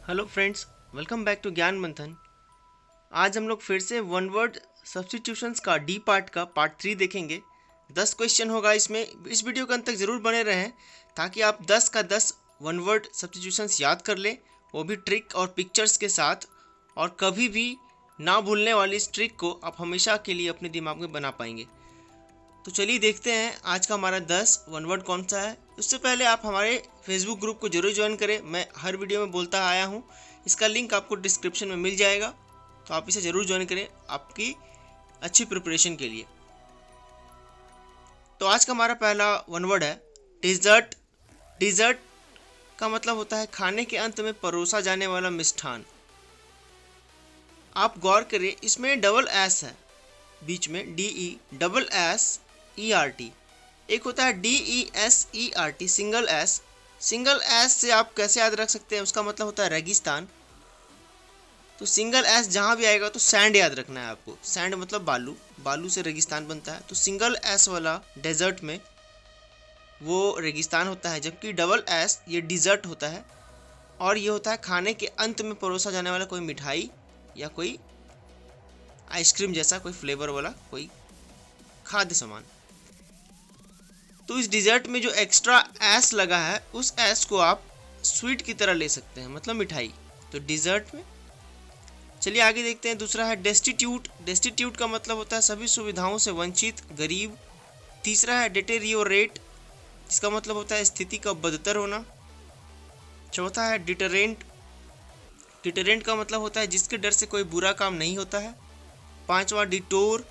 Hello friends, welcome back to Gyan Manthan. आज हम लोग फिर से वन वर्ड सब्स्टिट्यूशंस का डी पार्ट का पार्ट 3 देखेंगे। 10 क्वेश्चन होगा इसमें। इस वीडियो के अंत तक ज़रूर बने रहें ताकि आप 10 का 10 वन वर्ड सब्स्टिट्यूशंस याद कर लें, वो भी ट्रिक और पिक्चर्स के साथ। और कभी भी ना भूलने वाली इस ट्रिक को आप हमेशा के लिए अपने दिमाग में बना पाएंगे। तो चलिए देखते हैं आज का हमारा 10 वन वर्ड कौन सा है। उससे पहले आप हमारे फेसबुक ग्रुप को जरूर ज्वाइन करें। मैं हर वीडियो में बोलता आया हूँ, इसका लिंक आपको डिस्क्रिप्शन में मिल जाएगा, तो आप इसे ज़रूर ज्वाइन करें आपकी अच्छी प्रिपरेशन के लिए। तो आज का हमारा पहला वन वर्ड है डिज़र्ट। डिज़र्ट का मतलब होता है खाने के अंत में परोसा जाने वाला मिष्ठान। आप गौर करिए, इसमें डबल एस है बीच में, DESSERT। एक होता है DESERT single S. Single S से आप कैसे याद रख सकते हैं, उसका मतलब होता है रेगिस्तान। तो सिंगल एस जहाँ भी आएगा तो सैंड याद रखना है आपको। सैंड मतलब बालू, बालू से रेगिस्तान बनता है। तो सिंगल एस वाला डेजर्ट में वो रेगिस्तान होता है, जबकि डबल एस ये डिज़र्ट होता है। और ये होता है खाने के अंत में परोसा जाने वाला कोई मिठाई या कोई आइसक्रीम जैसा कोई फ्लेवर वाला कोई खाद्य सामान। तो इस डिज़र्ट में जो एक्स्ट्रा एस लगा है, उस एस को आप स्वीट की तरह ले सकते हैं, मतलब मिठाई। तो डिज़र्ट में चलिए आगे देखते हैं। दूसरा है डेस्टिट्यूट। डेस्टिट्यूट का मतलब होता है सभी सुविधाओं से वंचित, गरीब। तीसरा है डिटेरियोरेट, जिसका मतलब होता है स्थिति का बदतर होना। चौथा है डिटरेंट। डिटरेंट का मतलब होता है जिसके डर से कोई बुरा काम नहीं होता है। पांचवा डिटोर।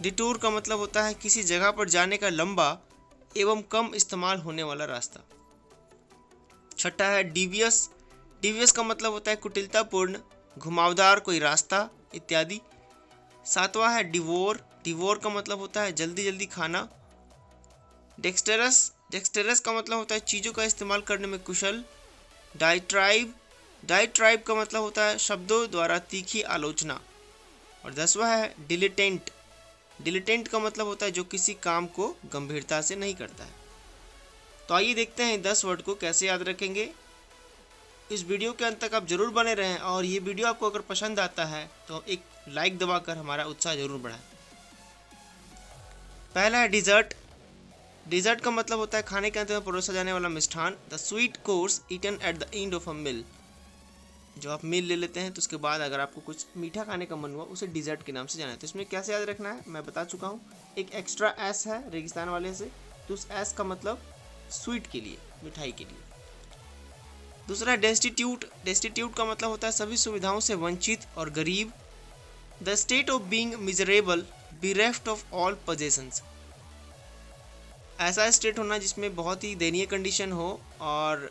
डिटोर का मतलब होता है किसी जगह पर जाने का लंबा एवं कम इस्तेमाल होने वाला रास्ता। छठा है डिवियस। डिवियस का मतलब होता है कुटिलतापूर्ण, घुमावदार कोई रास्ता इत्यादि। सातवां है डिवोर। डिवोर का मतलब होता है जल्दी जल्दी खाना। डेक्सटेरस। डेक्सटेरस का मतलब होता है चीज़ों का इस्तेमाल करने में कुशल। डाइट्राइब। डाइट्राइब का मतलब होता है शब्दों द्वारा तीखी आलोचना। और 10वां है डिलिटेंट। डिलिटेंट का मतलब होता है जो किसी काम को गंभीरता से नहीं करता है। तो आइए देखते हैं 10 वर्ड को कैसे याद रखेंगे। इस वीडियो के अंत तक आप जरूर बने रहें, और ये वीडियो आपको अगर पसंद आता है तो एक लाइक दबाकर हमारा उत्साह जरूर बढ़ाएं। पहला है डिज़र्ट। डिज़र्ट का मतलब होता है खाने के अंत में परोसा जाने वाला मिष्ठान। The sweet course eaten at the end of a meal. जो आप मील ले लेते हैं तो उसके बाद अगर आपको कुछ मीठा खाने का मन हुआ, उसे डिज़र्ट के नाम से जाना है। तो इसमें कैसे याद रखना है मैं बता चुका हूँ। एक एक्स्ट्रा एस है रेगिस्तान वाले से, तो उस एस का मतलब स्वीट के लिए, मिठाई के लिए। दूसरा है डेस्टिट्यूट। डेस्टिट्यूट का मतलब होता है सभी सुविधाओं से वंचित और गरीब। The state of being miserable, bereft of all possessions। ऐसा स्टेट होना जिसमें बहुत ही दयनीय कंडीशन हो और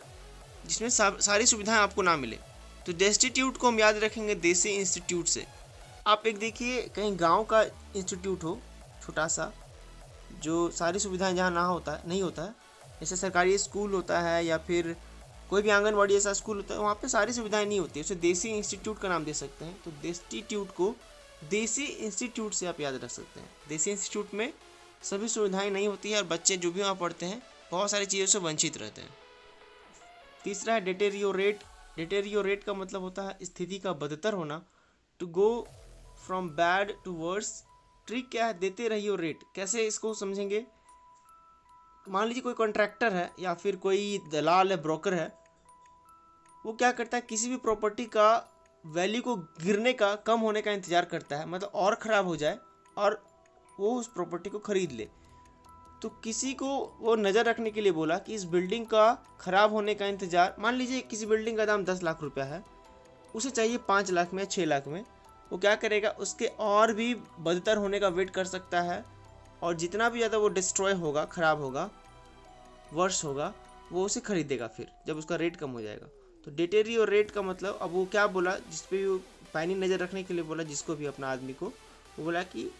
जिसमें सारी सुविधाएं आपको ना मिले। तो डेस्टिट्यूट को हम याद रखेंगे देसी इंस्टीट्यूट से। आप एक देखिए, कहीं गांव का इंस्टीट्यूट हो छोटा सा, जो सारी सुविधाएं जहां ना होता है, नहीं होता है, जैसे सरकारी स्कूल होता है या फिर कोई भी आंगनवाड़ी ऐसा स्कूल होता है, वहाँ पे सारी सुविधाएं नहीं होती है, उसे देसी इंस्टीट्यूट का नाम दे सकते हैं। तो डेस्टिट्यूट को देसी इंस्टीट्यूट से आप याद रख सकते हैं। देसी इंस्टीट्यूट में सभी सुविधाएं नहीं होती है और बच्चे जो भी वहाँ पढ़ते हैं बहुत सारी चीज़ों से वंचित रहते हैं। तीसरा है डिटेरियोरेट। डिटेरियोरेट का मतलब होता है स्थिति का बदतर होना, to go from bad to worse. Trick क्या है, देते रहियो रेट। कैसे इसको समझेंगे, मान लीजिए कोई कॉन्ट्रैक्टर है या फिर कोई दलाल है, ब्रोकर है, वो क्या करता है किसी भी प्रॉपर्टी का वैल्यू को गिरने का, कम होने का इंतजार करता है, मतलब और ख़राब हो जाए और वो उस प्रॉपर्टी को ख़रीद ले। तो किसी को वो नज़र रखने के लिए बोला कि इस बिल्डिंग का ख़राब होने का इंतज़ार, मान लीजिए किसी बिल्डिंग का दाम 10 लाख रुपया है, उसे चाहिए 5 लाख में, 6 लाख में। वो क्या करेगा, उसके और भी बदतर होने का वेट कर सकता है, और जितना भी ज़्यादा वो डिस्ट्रॉय होगा, ख़राब होगा, वर्ष होगा, वो उसे खरीदेगा फिर जब उसका रेट कम हो जाएगा। तो डिटेरियोरेट का मतलब, अब वो क्या बोला, जिस पे वो पैनी नज़र रखने के लिए बोला, जिसको भी अपना आदमी को, वो बोला कि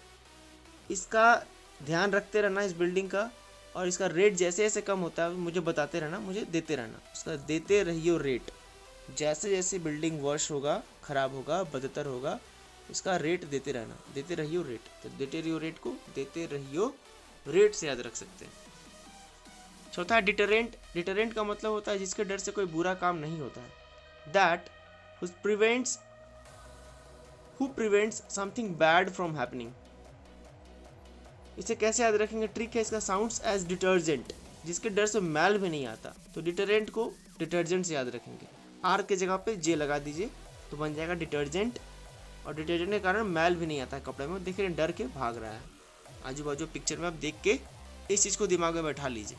इसका ध्यान रखते रहना इस बिल्डिंग का, और इसका रेट जैसे जैसे कम होता है मुझे बताते रहना, मुझे देते रहना। उसका देते रहियो रेट, जैसे जैसे बिल्डिंग वर्ष होगा, ख़राब होगा, बदतर होगा, इसका रेट देते रहना, देते रहियो रेट। तो डिटेरियोरेट को देते रहियो रेट से याद रख सकते हैं। चौथा डिटरेंट। डिटरेंट का मतलब होता है जिसके डर से कोई बुरा काम नहीं होता है। That who prevents something bad from happening. इसे कैसे याद रखेंगे? ट्रिक है इसका, साउंड्स एज डिटर्जेंट, जिसके डर से मैल भी नहीं आता। तो डिटरेंट को डिटर्जेंट से याद रखेंगे, आर के जगह पे जे लगा दीजिए तो बन जाएगा डिटर्जेंट। और डिटर्जेंट के कारण मैल भी नहीं आता है कपड़े में। देख रहे हैं डर के भाग रहा है। आजू बाजू पिक्चर में आप देख के इस चीज़ को दिमाग में बैठा लीजिए।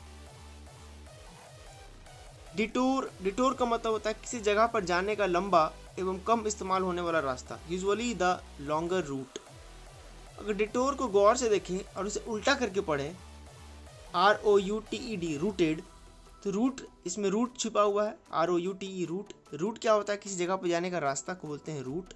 डिटूर का मतलब होता है किसी जगह पर जाने का लंबा एवं कम इस्तेमाल होने वाला रास्ता, यूजुअली द लॉन्गर रूट। अगर डिटूर को गौर से देखें और उसे उल्टा करके पढ़ें, ROUTED, रूटेड, तो रूट, इसमें रूट छिपा हुआ है, ROUTE, रूट। रूट क्या होता है? किसी जगह पर जाने का रास्ता को बोलते हैं रूट।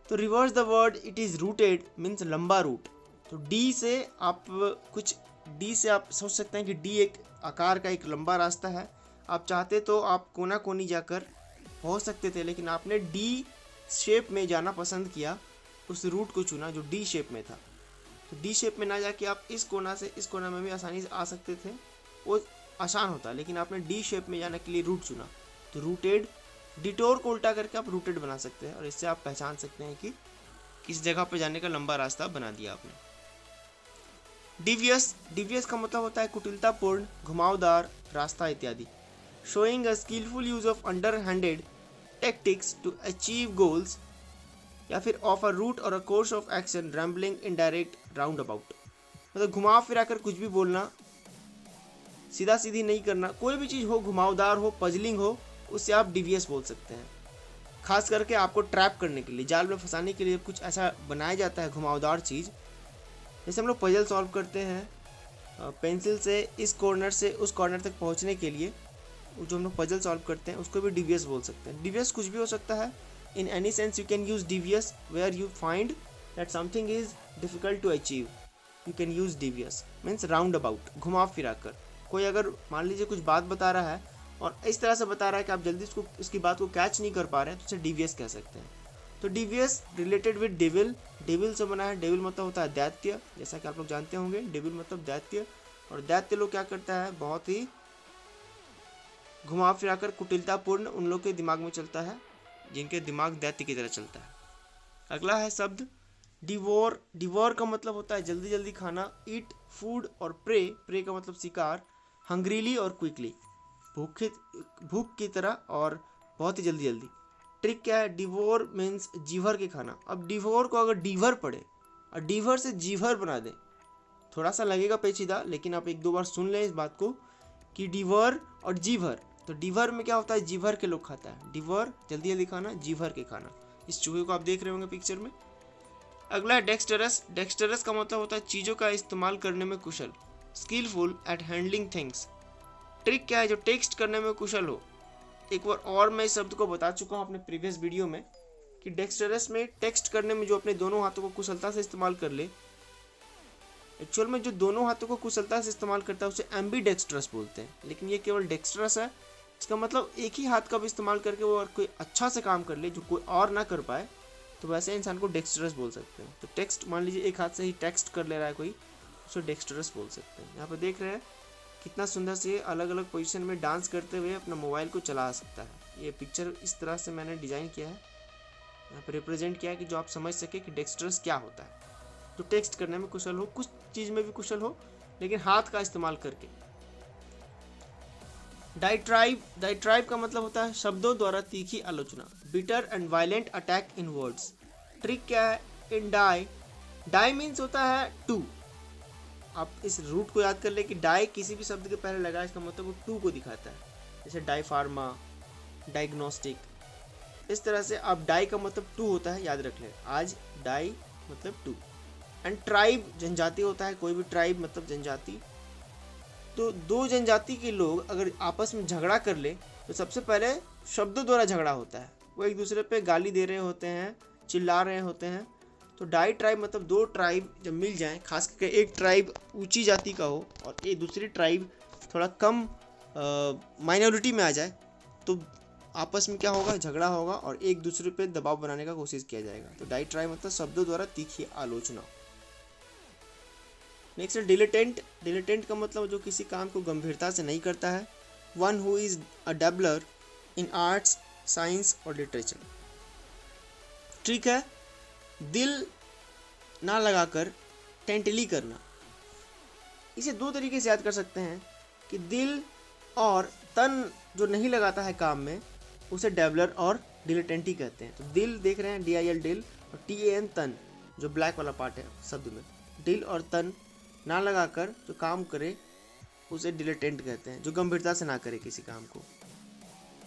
तो reverse the word, it is rooted means लंबा रूट। तो डी से आप सोच सकते हैं कि डी एक आकार का एक लंबा रास्ता है। आप चाहते तो आप कोना कोनी जाकर पहुंच सकते थे, लेकिन आपने डी शेप में जाना पसंद किया, उस रूट को चुना जो डी शेप में था। तो डी शेप में ना जाके आप इस कोना से इस कोना में भी आसानी से आ सकते थे, वो आसान होता, लेकिन आपने डी शेप में जाने के लिए रूट चुना। तो रूटेड, डिटोर को उल्टा करके आप रूटेड बना सकते हैं, और इससे आप पहचान सकते हैं कि किस जगह पर जाने का लंबा रास्ता बना दिया आपने। डिवियस का मतलब होता है कुटिलतापूर्ण, घुमावदार रास्ता इत्यादि। Showing a skillful use of underhanded tactics to achieve goals, या फिर ऑफ अ रूट और a course of action rambling, indirect, round about. मतलब घुमा फिरा कर कुछ भी बोलना, सीधा सीधी नहीं करना, कोई भी चीज़ हो, घुमावदार हो, पजलिंग हो, उससे आप डिवियस बोल सकते हैं। खास करके आपको ट्रैप करने के लिए, जाल में फंसाने के लिए कुछ ऐसा बनाया जाता है घुमावदार चीज़। जैसे हम लोग पजल सॉल्व करते हैं पेंसिल से इस कॉर्नर से उस कॉर्नर तक पहुंचने के लिए, जो हम लोग पजल सॉल्व करते हैं उसको भी डिवियस बोल सकते हैं। डिवियस कुछ भी हो सकता है। In any sense you can use devious where you find that something is difficult to achieve, you can use devious means round about, घुमा फिरा कर। कोई अगर मान लीजिए कुछ बात बता रहा है और इस तरह से बता रहा है कि आप जल्दी उसकी बात को कैच नहीं कर पा रहे हैं, तो उसे डिवियस कह सकते हैं। तो devious related with devil, devil से बना है। डेविल मतलब होता है दैत्य, जैसा कि आप लोग जानते होंगे, डेविल मतलब दैत्य। और दैत्य लोग क्या करता है, बहुत ही घुमा फिरा कर कुटिलतापूर्ण उन लोग के दिमाग में चलता है जिनके दिमाग दैत्य की तरह चलता है। अगला है शब्द डिवोर। डिवोर का मतलब होता है जल्दी जल्दी खाना, ईट, फूड, और प्रे, प्रे का मतलब शिकार, हंग्रीली और क्विकली, भूख की तरह और बहुत ही जल्दी जल्दी। ट्रिक क्या है? डिवोर मीन्स जीभर के खाना। अब डिवोर को अगर डीवर पढ़े और डीवर से जीभर बना दे, थोड़ा सा लगेगा पेचीदा, लेकिन आप एक दो बार सुन लें इस बात को कि डिवर और जीभर। तो डिवर में क्या होता है? जीभर के लोग खाता है। डिवर जल्दी जल्दी खाना, जीभर के खाना। इस चूहे को आप देख रहे होंगे पिक्चर में। अगला है डेक्सटरस। डेक्सटरस का मतलब होता है चीज़ों का इस्तेमाल करने में कुशल, skillful at handling things. Trick क्या है? जो टेक्स्ट करने में कुशल हो। एक बार और मैं इस शब्द को बता चुका हूँ अपने प्रीवियस वीडियो में कि डेक्सटरस में टेक्स्ट करने में जो अपने दोनों हाथों को कुशलता से इस्तेमाल कर ले, एक्चुअल में जो दोनों हाथों को कुशलता से इस्तेमाल करता है उसे एम्बीडेक्स्ट्रस बोलते हैं, लेकिन ये केवल डेक्सट्रस है। इसका मतलब एक ही हाथ का भी इस्तेमाल करके वो और कोई अच्छा से काम कर ले जो कोई और ना कर पाए, तो वैसे इंसान को डेक्सट्रस बोल सकते हैं। तो टेक्स्ट, मान लीजिए एक हाथ से ही टेक्स्ट कर ले रहा है कोई, उसे डेक्सट्रस बोल सकते हैं। यहाँ पर देख रहे हैं कितना सुंदर से अलग अलग पोजीशन में डांस करते हुए अपना मोबाइल को चला सकता है। ये पिक्चर इस तरह से मैंने डिज़ाइन किया है, यहाँ पर रिप्रेजेंट किया है कि जो आप समझ सके कि डेक्सट्रस क्या होता है। जो टेक्स्ट करने में कुशल हो, कुछ चीज़ में भी कुशल हो, लेकिन हाथ का इस्तेमाल करके। डाइट्राइब। डाइट्राइब का मतलब होता है शब्दों द्वारा तीखी आलोचना, bitter and violent attack in words. Trick क्या है? इन डाई, डाई मीन्स होता है टू। आप इस रूट को याद कर ले कि डाई किसी भी शब्द के पहले लगा, इसका मतलब वो टू को दिखाता है। जैसे डाई फार्मा, डायग्नोस्टिक, इस तरह से आप डाई का मतलब टू होता है, याद रख लें। आज डाई मतलब टू। एंड ट्राइब जनजाति होता है, कोई भी ट्राइब मतलब जनजाति। तो दो जनजाति के लोग अगर आपस में झगड़ा कर ले तो सबसे पहले शब्दों द्वारा झगड़ा होता है। वो एक दूसरे पे गाली दे रहे होते हैं, चिल्ला रहे होते हैं। तो डाई ट्राइब मतलब दो ट्राइब जब मिल जाएं, खास करके एक ट्राइब ऊंची जाति का हो और एक दूसरी ट्राइब थोड़ा कम माइनॉरिटी में आ जाए, तो आपस में क्या होगा? झगड़ा होगा और एक दूसरे पे दबाव बनाने का कोशिश किया जाएगा। तो डाई ट्राइब मतलब शब्दों द्वारा तीखी आलोचना। नेक्स्ट है डिलेटेंट। डिलेटेंट का मतलब जो किसी काम को गंभीरता से नहीं करता है। One who is a doubler in arts, science और लिटरेचर। ट्रिक है दिल ना लगाकर टेंटली करना। इसे दो तरीके से याद कर सकते हैं कि दिल और तन जो नहीं लगाता है काम में उसे डेवलर और डिलेटेंटी कहते हैं। तो दिल देख रहे हैं DIL दिल और TAN तन जो ब्लैक वाला पार्ट है शब्द में, दिल और तन ना लगाकर जो काम करे उसे डिलेटेंट कहते हैं, जो गंभीरता से ना करे किसी काम को,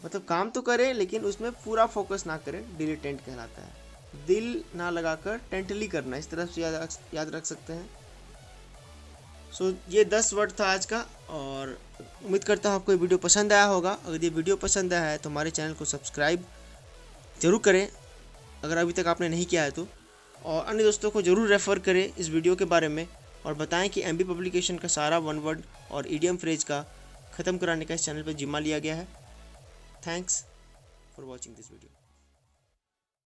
मतलब काम तो करे लेकिन उसमें पूरा फोकस ना करे, डिलेटेंट कहलाता है। दिल ना लगाकर टेंटली करना, इस तरह से याद रख सकते हैं। सो ये 10 वर्ड था आज का और उम्मीद करता हूँ आपको ये वीडियो पसंद आया होगा। अगर ये वीडियो पसंद आया है तो हमारे चैनल को सब्सक्राइब जरूर करें अगर अभी तक आपने नहीं किया है तो, और अन्य दोस्तों को ज़रूर रेफ़र करें इस वीडियो के बारे में और बताएं कि MB पब्लिकेशन का सारा वन वर्ड और ईडियम फ्रेज का ख़त्म कराने का इस चैनल पर जिम्मा लिया गया है। Thanks for watching this video.